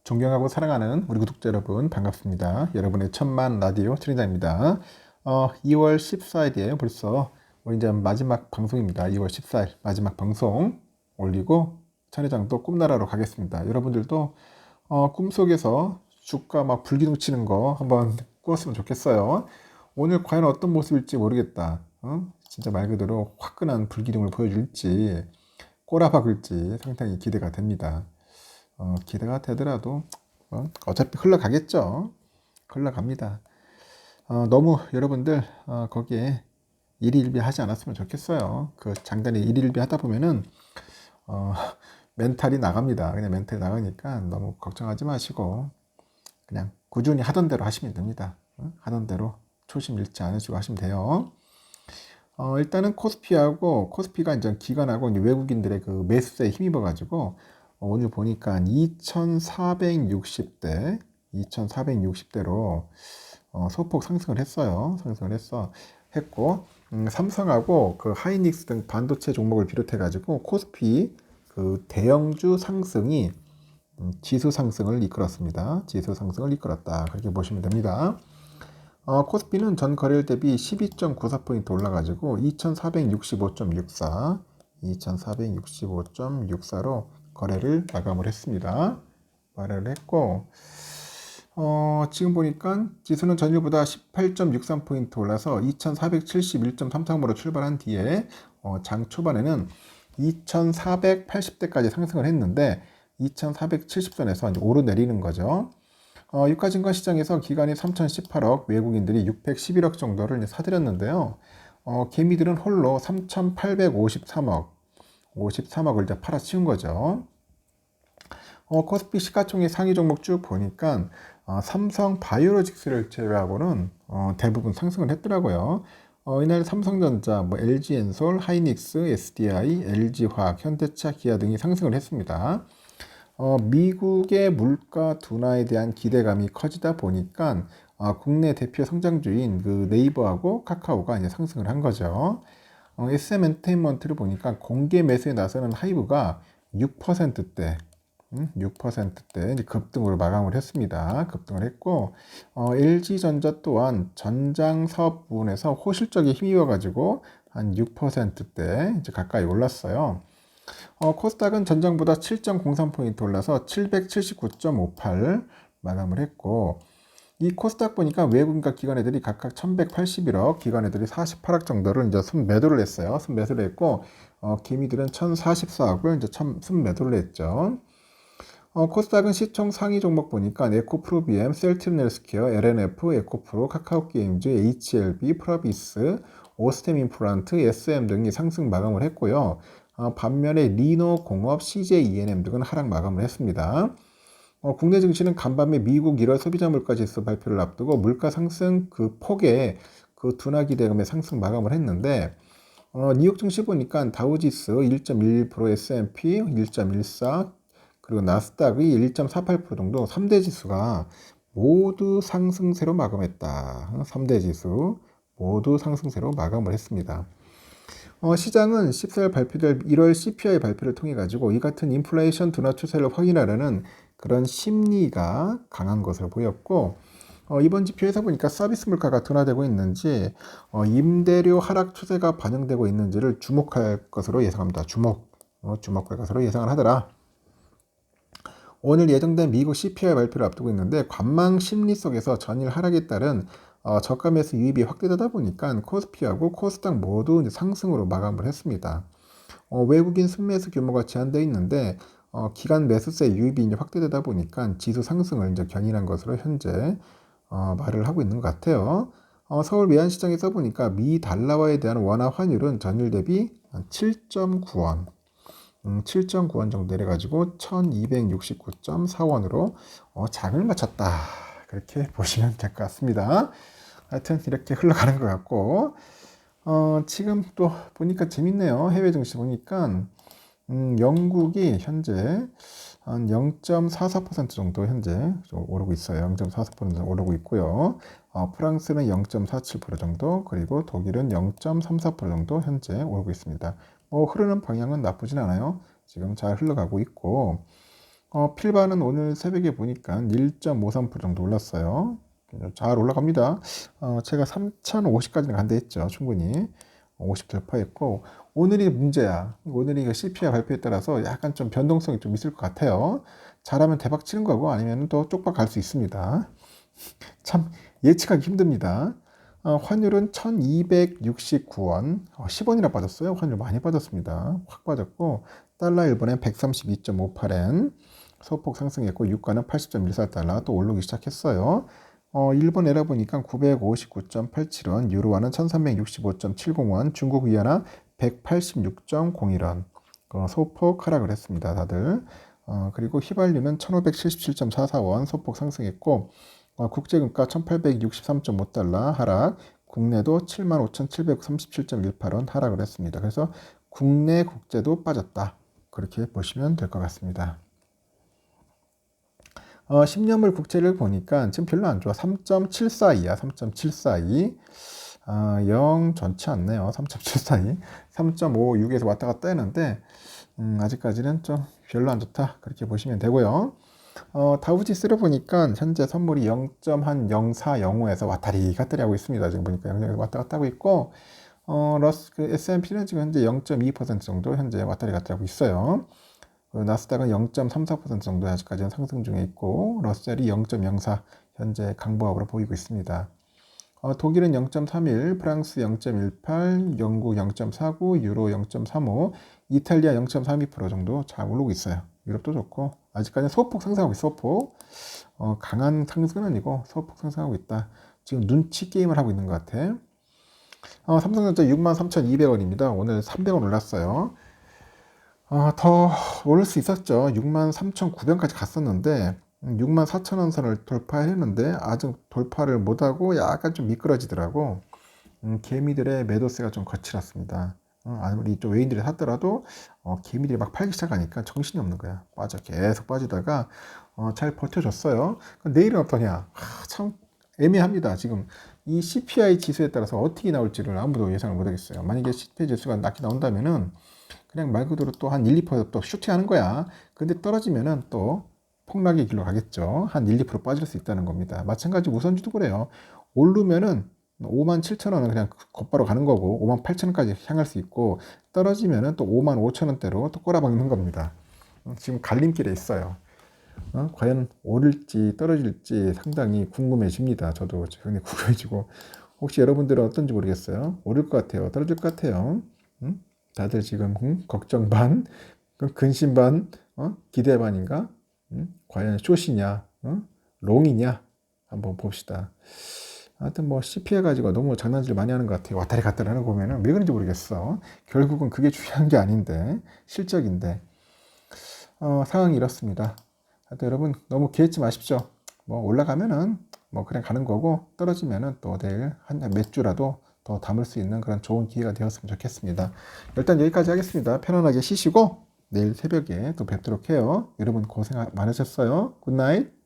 존경하고 사랑하는 우리 구독자 여러분 반갑습니다. 여러분의 천만 라디오 트린다입니다. 2월 14일이에요. 벌써 이제 마지막 방송입니다. 2월 14일 마지막 방송 올리고 찬회장도 꿈나라로 가겠습니다. 여러분들도 꿈속에서 주가 막 불기둥 치는 거 한번 꾸었으면 좋겠어요. 오늘 과연 어떤 모습일지 모르겠다. 진짜 말 그대로 화끈한 불기둥을 보여줄지 꼬라박을지 상당히 기대가 됩니다. 기대가 되더라도 어차피 흘러가겠죠. 흘러갑니다. 너무 여러분들 거기에 일희일비 하지 않았으면 좋겠어요. 그 장단이 일희일비 하다 보면은 멘탈이 나갑니다. 그냥 멘탈이 나가니까 너무 걱정하지 마시고 그냥 꾸준히 하던 대로 하시면 됩니다. 하던 대로 초심 잃지 않으시고 하시면 돼요. 일단은 코스피가 이제 기관하고 이제 외국인들의 그 매수세에 힘입어가지고 오늘 보니까 2460대로 소폭 상승을 했어요. 했고 삼성하고 그 하이닉스 등 반도체 종목을 비롯해가지고 코스피 그 대형주 상승이 지수 상승을 이끌었습니다. 지수 상승을 이끌었다. 그렇게 보시면 됩니다. 코스피는 전 거래일 대비 12.94포인트 올라가지고 2465.64로 거래를 마감을 했습니다. 마감을 했고 지금 보니까 지수는 전일보다 18.63포인트 올라서 2471.33으로 출발한 뒤에 장 초반에는 2480대까지 상승을 했는데 2470선에서 이제 오르내리는 거죠. 유가증권 시장에서 기관이 3018억, 외국인들이 611억 정도를 사들였는데요. 개미들은 홀로 3853억을 이제 팔아치운 거죠. 코스피 시가총액 상위 종목 쭉 보니까 삼성 바이오로직스를 제외하고는 대부분 상승을 했더라고요. 이날 삼성전자, LG엔솔, 하이닉스, SDI, LG화학, 현대차, 기아 등이 상승을 했습니다. 미국의 물가 둔화에 대한 기대감이 커지다 보니까 국내 대표 성장주인 그 네이버하고 카카오가 이제 상승을 한 거죠. SM 엔터테인먼트를 보니까 공개 매수에 나서는 하이브가 6%대 이제 급등으로 마감을 했습니다. 급등을 했고 LG전자 또한 전장 사업 부분에서 호실적에 힘입어가지고 한 6%대 이제 가까이 올랐어요. 코스닥은 전장보다 7.03포인트 올라서 779.58 마감을 했고 이 코스닥 보니까 외국인과 기관애들이 각각 1181억, 기관애들이 48억 정도를 이제 순매도를 했어요. 순매도를 했고 개미들은 1044억을 이제 순매도를 했죠. 코스닥은 시총 상위 종목 보니까 에코프로비엠, 셀트리온헬스케어, LNF, 에코프로, 카카오게임즈, HLB, 프라비스, 오스템 임플란트, SM 등이 상승 마감을 했고요. 반면에 리노공업, CJENM 등은 하락 마감을 했습니다. 국내 증시는 간밤에 미국 1월 소비자 물가 지수 발표를 앞두고 물가 상승 그 폭의 그 둔화 기대감에 상승 마감을 했는데 뉴욕 증시 보니까 다우지수 1.11%, S&P 1.14, 그리고 나스닥이 1.48% 정도 3대 지수가 모두 상승세로 마감했다. 3대 지수 모두 상승세로 마감을 했습니다. 시장은 14일 발표될 1월 CPI 발표를 통해 가지고 이 같은 인플레이션 둔화 추세를 확인하려는 그런 심리가 강한 것으로 보였고 이번 지표에서 보니까 서비스 물가가 둔화되고 있는지 임대료 하락 추세가 반영되고 있는지를 주목할 것으로 예상합니다. 주목할 것으로 예상을 하더라. 오늘 예정된 미국 CPI 발표를 앞두고 있는데 관망 심리 속에서 전일 하락에 따른 저가 매수 유입이 확대되다 보니까 코스피하고 코스닥 모두 이제 상승으로 마감을 했습니다. 외국인 순매수 규모가 제한되어 있는데 기간 매수세 유입이 이제 확대되다 보니까 지수 상승을 이제 견인한 것으로 현재 말을 하고 있는 것 같아요. 서울 외환시장에서 보니까 미 달러화에 대한 원화 환율은 전일 대비 7.9원 7.9원 정도 내려가지고 1269.4원으로 장을 마쳤다. 그렇게 보시면 될 것 같습니다. 하여튼 이렇게 흘러가는 것 같고 지금 또 보니까 재밌네요. 해외 증시 보니까 영국이 현재 한 0.44% 정도 현재 오르고 있어요. 0.44% 오르고 있고요. 프랑스는 0.47% 정도, 그리고 독일은 0.34% 정도 현재 오르고 있습니다. 흐르는 방향은 나쁘진 않아요. 지금 잘 흘러가고 있고 필바는 오늘 새벽에 보니까 1.53% 정도 올랐어요. 잘 올라갑니다. 제가 3050까지는 간다 했죠. 충분히 50 돌파했고, 오늘이 문제야. 오늘이 이거 CPI 발표에 따라서 약간 좀 변동성이 좀 있을 것 같아요. 잘하면 대박 치는 거고, 아니면 또 쪽박 갈 수 있습니다. 참 예측하기 힘듭니다. 환율은 1269원, 10원이나 빠졌어요. 환율 많이 빠졌습니다. 확 빠졌고, 달러 일본엔 132.58엔, 소폭 상승했고, 유가는 80.14달러 또 오르기 시작했어요. 일본 에라 보니까 959.87원, 유로화는 1365.70원, 중국 위안화 186.01원, 소폭 하락을 했습니다. 다들. 그리고 휘발유는 1577.44원, 소폭 상승했고, 국제금가 1863.5달러 하락, 국내도 75,737.18원 하락을 했습니다. 그래서 국내 국제도 빠졌다. 그렇게 보시면 될 것 같습니다. 10년물 국채를 보니까 지금 별로 안 좋아. 3.742야. 3.742. 0 좋지 않네요. 3.742. 3.56에서 왔다 갔다 했는데 아직까지는 좀 별로 안 좋다. 그렇게 보시면 되고요. 다우지수를 보니까 현재 선물이 0.0405에서 왔다리 갔다리 하고 있습니다. 지금 보니까 0.0에서 왔다 갔다 하고 있고, S&P는 지금 현재 0.2% 정도 현재 왔다리 갔다리 하고 있어요. 나스닥은 0.34% 정도 아직까지는 상승 중에 있고, 러셀이 0.04 현재 강보합으로 보이고 있습니다. 독일은 0.31, 프랑스 0.18, 영국 0.49, 유로 0.35, 이탈리아 0.32% 정도 잘 오르고 있어요. 유럽도 좋고, 아직까지는 소폭 상승하고 있어. 소폭. 강한 상승은 아니고 소폭 상승하고 있다. 지금 눈치 게임을 하고 있는 것 같아. 삼성전자 63,200원입니다. 오늘 300원 올랐어요. 더 오를 수 있었죠. 63,900원까지 갔었는데 64,000원 선을 돌파했는데 아직 돌파를 못하고 약간 좀 미끄러지더라고. 개미들의 매도세가 좀 거칠었습니다. 아무리 이쪽 외인들이 샀더라도 개미들이 막 팔기 시작하니까 정신이 없는 거야. 계속 빠지다가 잘 버텨줬어요. 내일은 어떠냐? 참 애매합니다. 지금 이 CPI 지수에 따라서 어떻게 나올지를 아무도 예상을 못하겠어요. 만약에 CPI 지수가 낮게 나온다면은 그냥 말 그대로 또 한 1~2% 슈팅하는 거야. 근데 떨어지면은 또 폭락의 길로 가겠죠. 한 1~2% 빠질 수 있다는 겁니다. 마찬가지 우선주도 그래요. 오르면은 57,000원은 그냥 곧바로 가는 거고 58,000원까지 향할 수 있고, 떨어지면은 또 55,000원대로 또 꼬라박는 겁니다. 지금 갈림길에 있어요. 과연 오를지 떨어질지 상당히 궁금해집니다. 저도 굉장히 궁금해지고, 혹시 여러분들은 어떤지 모르겠어요. 오를 것 같아요? 떨어질 것 같아요? 다들 지금 걱정 반, 근심 반, 기대 반인가? 과연 숏이냐, 롱이냐? 한번 봅시다. 하여튼 뭐 CPI 가지고 너무 장난질 많이 하는 것 같아요. 왔다리 갔다리 하는 거 보면은 왜 그런지 모르겠어. 결국은 그게 중요한 게 아닌데, 실적인데. 상황이 이렇습니다. 하여튼 여러분 너무 기대지 마십시오. 뭐 올라가면은 뭐 그냥 가는 거고, 떨어지면은 또 내일 몇 주라도 더 담을 수 있는 그런 좋은 기회가 되었으면 좋겠습니다. 일단 여기까지 하겠습니다. 편안하게 쉬시고 내일 새벽에 또 뵙도록 해요. 여러분 고생 많으셨어요. 굿나잇.